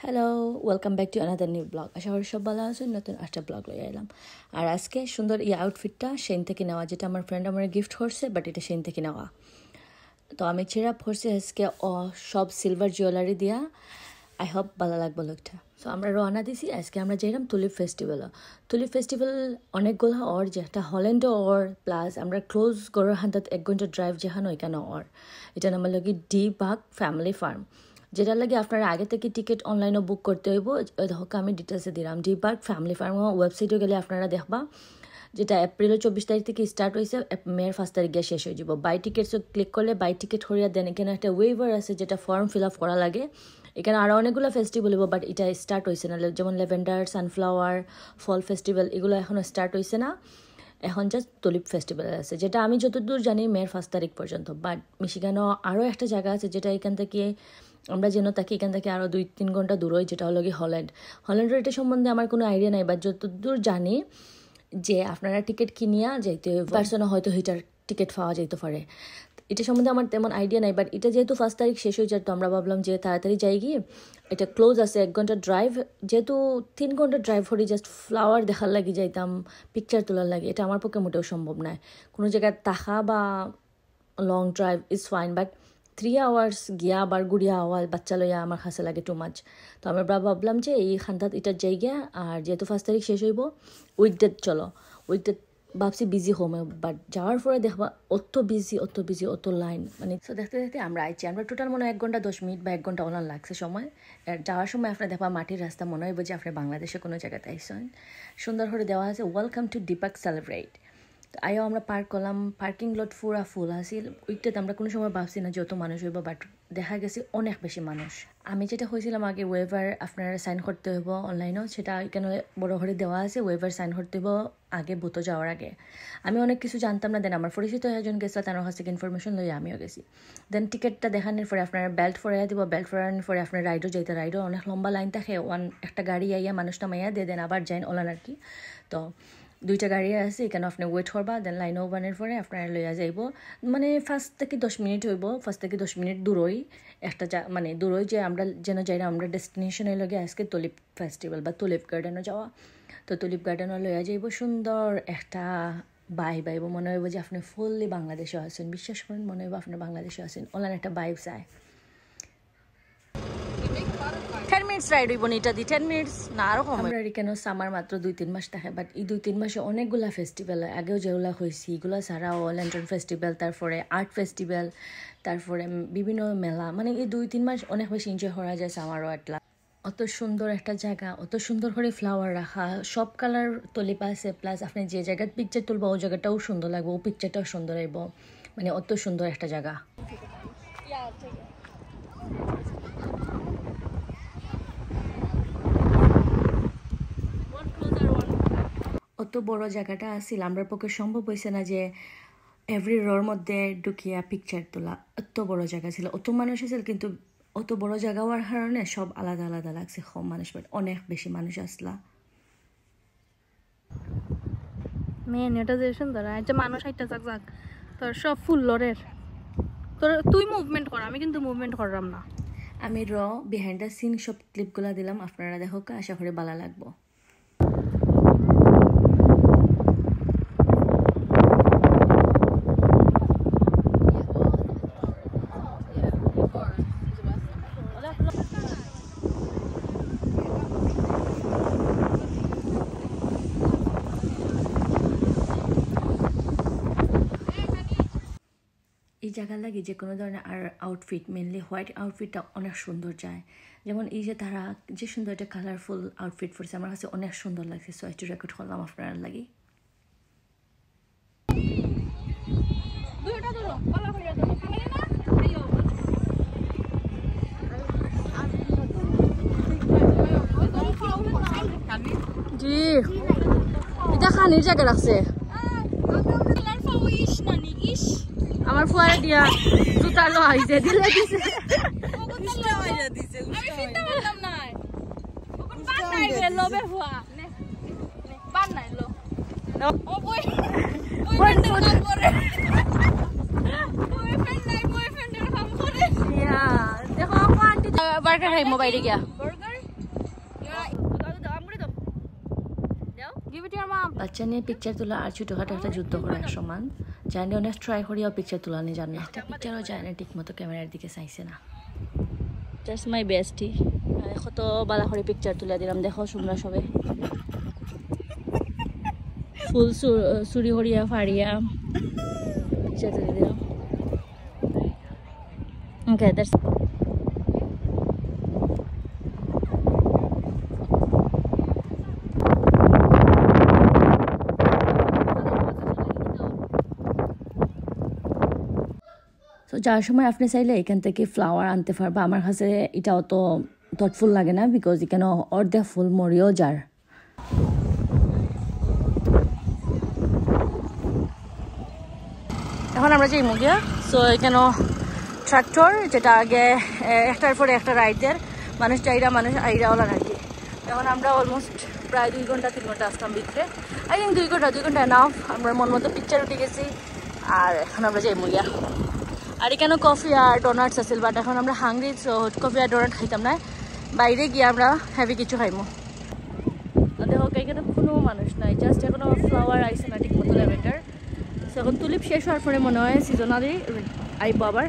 Hello welcome back to another new blog. আশা করি সব ভালো আছেন। নতুন একটা ব্লগ লয়ে এলাম। আর আজকে সুন্দর এই আউটফিটটা সেইন থেকে নেওয়া, যেটা আমার ফ্রেন্ড আমার গিফট করছে, বাট এটা সেইন থেকে নেওয়া। তো আমি চেরা পরছি আজকে সব সিলভার জুয়েলারি দিয়া। আই হোপ ভালো লাগবে লোকটা। সো আমরা রওনা দিছি। আজকে আমরা যাইলাম তুলিপ ফেস্টিভ্যাল। তুলিপ ফেস্টিভ্যাল অনেকগুলো ওর, যেটা হল্যান্ডও ওর, প্লাস আমরা ক্লোজ গড়ের হান্তাত 1 ঘন্টা ড্রাইভ যেখানে ওইখানে ওর। এটা নাম লাগে ডি বাগ ফ্যামিলি ফার্ম, যেটার লাগে আপনারা আগে থেকে টিকিট অনলাইনও বুক করতে হইব। হোক আমি ডিটেলসে দিলাম। ডি পার্ক ফ্যামিলি ফার্ম ওয়েবসাইটে গেলে আপনারা দেখবা, যেটা এপ্রিলের 24 তারিখ থেকে স্টার্ট হয়েছে, মের 1 তারিখ গিয়ে শেষ হয়ে যাব। বাই টিকিটসও ক্লিক করলে বাই টিকিট হরিয়া দেন। এখানে একটা ওয়েভার আছে, যেটা ফর্ম ফিল আপ করা লাগে। এখানে আরও অনেকগুলো ফেস্টিভ্যাল হইব, বাট এটা স্টার্ট হয়েছে না। যেমন লেভেন্ডার, সানফ্লাওয়ার, ফল ফেস্টিভ্যাল, এগুলো এখনও স্টার্ট হয়েছে না। এখন জাস্ট তুলিপ ফেস্টিভ্যাল আছে, যেটা আমি যতদূর জানি মের 1 তারিখ পর্যন্ত। বাট মিশিগানও আরও একটা জায়গা আছে, যেটা এখান থেকে আমরা যেন থাকি, এখান থেকে আরও 2-3 ঘন্টা দূর হয়, যেটা হলো কি হল্যান্ডের এটা সম্বন্ধে আমার কোনো আইডিয়া নাই। বাট যতদূর জানি যে আপনারা টিকিট কিনিয়া যাইতে পারসনও হয়তো হিটার টিকিট পাওয়া যাইতে পারে। এটা সম্বন্ধে আমার তেমন আইডিয়া নাই। বাট এটা যেহেতু 1 তারিখ শেষ হয়ে যায়, তো আমরা ভাবলাম যে তাড়াতাড়ি যাই গিয়ে। এটা ক্লোজ আছে 1 ঘন্টা ড্রাইভ, যেহেতু 3 ঘন্টা ড্রাইভ করি জাস্ট ফ্লাওয়ার দেখার লাগি যাইতাম, পিকচার তোলার লাগে। এটা আমার পক্ষে মোটেও সম্ভব নয়। কোনো জায়গায় তাহা বা long drive is fine, but 3 hours গিয়া আবার গুড়িয়া আওয়াজ বাচ্চা লইয়া আমার কাছে লাগে টু মাচ। তো আমরা ভাবলাম যে এই খান্তাত এটার জায়গা, আর যেহেতু 1 তারিখ শেষ হইব, উইকডেট চলো। উইকডেট ভাবছি বিজি হোম, বাট যাওয়ার পরে দেখবা অত বিজি অত লাইন, মানে তো দেখতে দেখতে আমরা আইছি। আমরা টোটাল মনে হয় 1 ঘন্টা 10 মিনিট বা 1 ঘন্টা ওনার লাগছে সময়। আর যাওয়ার সময় আপনার দেখবা মাটির রাস্তা, মনে হইব যে আপনার বাংলাদেশে কোনো জায়গাতে আইসেন। সুন্দর করে দেওয়া আছে ওয়েলকাম টু ডিপাক সেলিব্রেট। আয়ও আমরা পার্ক করলাম, পার্কিং লট পুরা ফুল আসিল। উইকটাতে আমরা কোনো সময় ভাবছি না যত মানুষ হইব, বাট দেখা গেছে অনেক বেশি মানুষ। আমি যেটা হয়েছিলাম আগে, ওয়েভার আপনারা সাইন করতে হইব অনলাইনেও, সেটা এখানে বড় করে দেওয়া আছে। ওয়েভার সাইন করতে হইব আগে বুতো যাওয়ার আগে। আমি অনেক কিছু জানতাম না। দেন আমার পরিচিত একজন গেছিলো, তার কাছ থেকে ইনফরমেশন লইয়া আমিও গেছি। দেন টিকিটটা দেখানোর পরে আপনারা বেল্ট ফরাইয়া দিব। বেল্ট ফরানোর পরে আপনার রাইডও যাইতে, রাইডও অনেক লম্বা লাইন থাকে। একটা গাড়ি আইয়া মানুষটা মাইয়া দিয়ে দেন আবার যাইন ওলান আর কি। তো 2টা গাড়ি আছে, এখানে আপনি ওয়েট করবা। দেন লাইনও বানের পরে আপনারা লইয়া যাইব। মানে 1 থেকে 10 মিনিট হইব। 1 থেকে 10 মিনিট দূরই একটা মানে দূরই যে আমরা যেন যাই না, আমরা ডেস্টিনেশনে লগে আজকে তুলিপ ফেস্টিভ্যাল বা তুলিপ গার্ডেনও যাওয়া। তো তুলিপ গার্ডেনও লইয়া যাইব। সুন্দর একটা বাইব, মনে হইব যে আপনি ফুললি বাংলাদেশে আছেন। বিশ্বাস করেন, মনে হইব আপনি বাংলাদেশে আছেন। অনলাইন একটা বাইব চায়। 10 মিনিটস রাইড হইব না এটা দি, 10 মিনিটস না আরো কম। আমরা কেন সামার মাত্র 2-3 মাস থাকে, বাট এই 2-3 মাসে অনেকগুলা ফেস্টিভ্যাল হয়। আগেও যেগুলা হয়েছি এগুলো ছাড়াও ল্যান্টার্ন ফেস্টিভ্যাল, তারপরে আর্ট ফেস্টিভ্যাল, তারপরে বিভিন্ন মেলা। মানে এই 2-3 মাস অনেক বেশি এনজয় করা যায় সামারও আটলা। অত সুন্দর একটা জায়গা, অত সুন্দর করে ফ্লাওয়ার রাখা, সব কালার তুলিপ আছে। প্লাস আপনি যে জায়গায় পিকচার তুলবো ওই জায়গাটাও সুন্দর লাগবে, ও পিকচারটাও সুন্দর হইব। মানে অত সুন্দর একটা জায়গা। অত বড় জায়গাটা আসছিল, আমার পক্ষে সম্ভব হয়েছে না যে এভরি রোর মধ্যে ঢুকিয়া পিকচার তোলা। অত বড় জায়গা ছিল, অত মানুষ আসছিল, কিন্তু অত বড় জায়গা হওয়ার কারণে সব আলাদা আলাদা লাগছে। কম মানুষ, বাট অনেক বেশি মানুষ আসলা। মেন এটা যে সুন্দর একটা মানুষ একটা যাক তোর সব ফুল লরের। তোর তুই মুভমেন্ট কর, আমি কিন্তু মুভমেন্ট করলাম না। আমি বিহাইন্ড দ্য সিন সব ক্লিপগুলো দিলাম, আপনারা দেখো, আশা করি ভালো লাগবো। এই জায়গা লাগে যে কোনো ধরনের আর আউটফিট, মেনলি হোয়াইট আউটফিটটা অনেক সুন্দর যায়। যেমন এই যে তারা যে সুন্দর একটা কালারফুল আউটফিট পরছে, আমার কাছে অনেক সুন্দর লাগছে। সো একটু রেকর্ড করলাম আপনার লাগে। জি এটা খানির জায়গা রাখছে। আমার ফুয়ারে দিয়া জুতা লো আইছে দিলে দিছে। বার্গার খাই মোবাইলে গিয়া Give it to your mom. বাচ্চা নিয়ে পিকচার তোলা আর ছোটোখাটো একটা যুদ্ধ করা এক সমান। জানি অনেক ট্রাই করিয়াও পিকচার তোলা নিয়ে জানে একটা পিকচারও যায় না ঠিক মতো ক্যামেরার দিকে চাইছে না। জাস্ট মাই বেস্টি কত বালা করে পিকচার তুলে দিলাম দেখো তোমরা সবে ফুল চুরি করিয়া ফাড়িয়া পিকচার তুলে দিলাম। ওকে দ্যাটস তো যাওয়ার সময় আপনি চাইলে এখান থেকে ফ্লাওয়ার আনতে পারবা। আমার কাছে এটা অত থটফুল লাগে না বিকজ এখানে অর্ধেক ফুল মরিও যার। এখন আমরা যাই মুগিয়া। সো এখানে ট্রাক্টর যেটা আগে একটার পরে একটা রাইডের মানুষ চাইরা মানুষ আইরাওলা আর কি। এখন আমরা অলমোস্ট প্রায় 2 ঘন্টা 3 ঘন্টা আসলাম ভিতরে। আই থিঙ্ক 2 ঘন্টা এনাফ। আমরা মন মতো পিকচার উঠে গেছি আর এখন আমরা যাই মুগিয়া। আর এখানে কফি আর ডোনাটস আছিল বাট এখন আমরা হাংরি সো কফি আর ডোনাট খাইতাম না, বাইরে গিয়ে আমরা হেভি কিছু খাইমো। দেখো এখানে কোনো মানুষ নাই, জাস্ট এখনো ফ্লাওয়ার আইসে না ঠিক মতো ল্যাভেন্ডার। সো এখন তুলিপ শেষ হওয়ার পরে মনে হয় সিজনালি আইব আবার।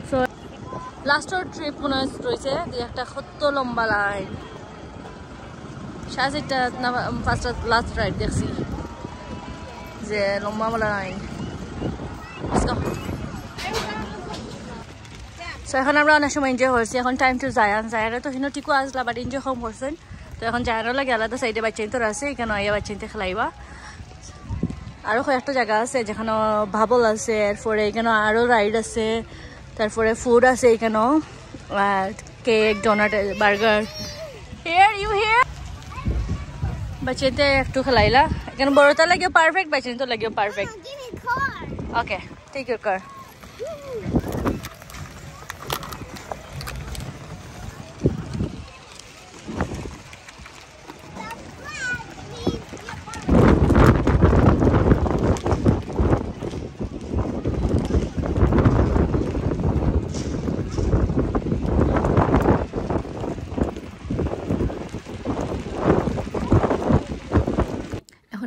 সো লাস্টের ট্রিপ মনে হয় রয়েছে একটা কত লম্বা লাইন। সাজেটা ফার্স্ট লাস্ট রাইড দেখছি যে লম্বা লাইন। সো এখন আমরা অনেক সময় এনজয় করছি। এখন টাইম টু জায়ানে তো হিনো ঠিকও আসলা বাট এনজয় কম করছেন। তো এখন জায়ানও লাগে আলাদা সাইডে বাচ্চা তো আছে, এখানে আইয়া বাচ্চা খেলাইবা। আরও কয়েকটা জায়গা আছে যেখানে ভাবল আছে, এরপরে এখানে আরও রাইড আছে, তারপরে ফুড আছে এখানেও কেক ডোনাট বার্গার। বাচ্চাতে একটু খেলাইলা, এখানে বড়টা লাগিও পারফেক্ট, বাচ্চা তো লাগিও perfect. Okay take your car.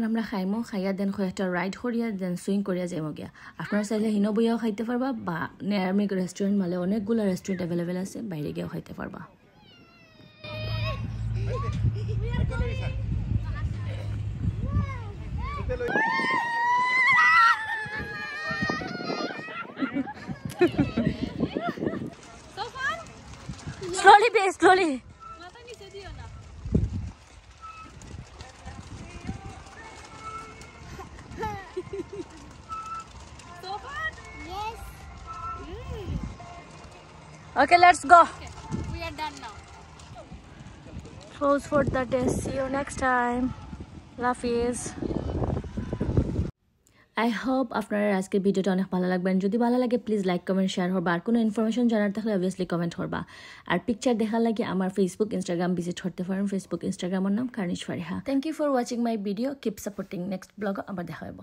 আমরা খাইমো, খাইয়া দেন কয়েকটা রাইড করিয়া দেন সুইং করিয়া যাইমো গিয়া। আপনারা চাইলে হিনো বইয়াও খাইতে পারবা বা নিরামিক রেস্টুরেন্ট মানে অনেকগুলো রেস্টুরেন্ট অ্যাভেলেবেল আছে, বাইরে গিয়েও খাইতে পারবা। Slowly, babe, slowly. Okay, let's go. Okay, we are done now. Close for the day. See you next time. Lafiz. I hope আপনারা আজকের ভিডিওটা অনেক ভালো লাগবেন। যদি ভালো লাগে প্লিজ লাইক কমেন্ট শেয়ার করবা। আর কোনো ইনফরমেশন জানার থাকলে অবভিয়াসলি কমেন্ট করবা। আর পিকচার দেখার লাগে আমার ফেসবুক ইনস্টাগ্রাম ভিজিট করতে পারেন। ফেসবুক ইনস্টাগ্রামের নাম কার্নিশ Fariha. Thank you for watching my video. Keep supporting. Next blog আবার দেখা হইব।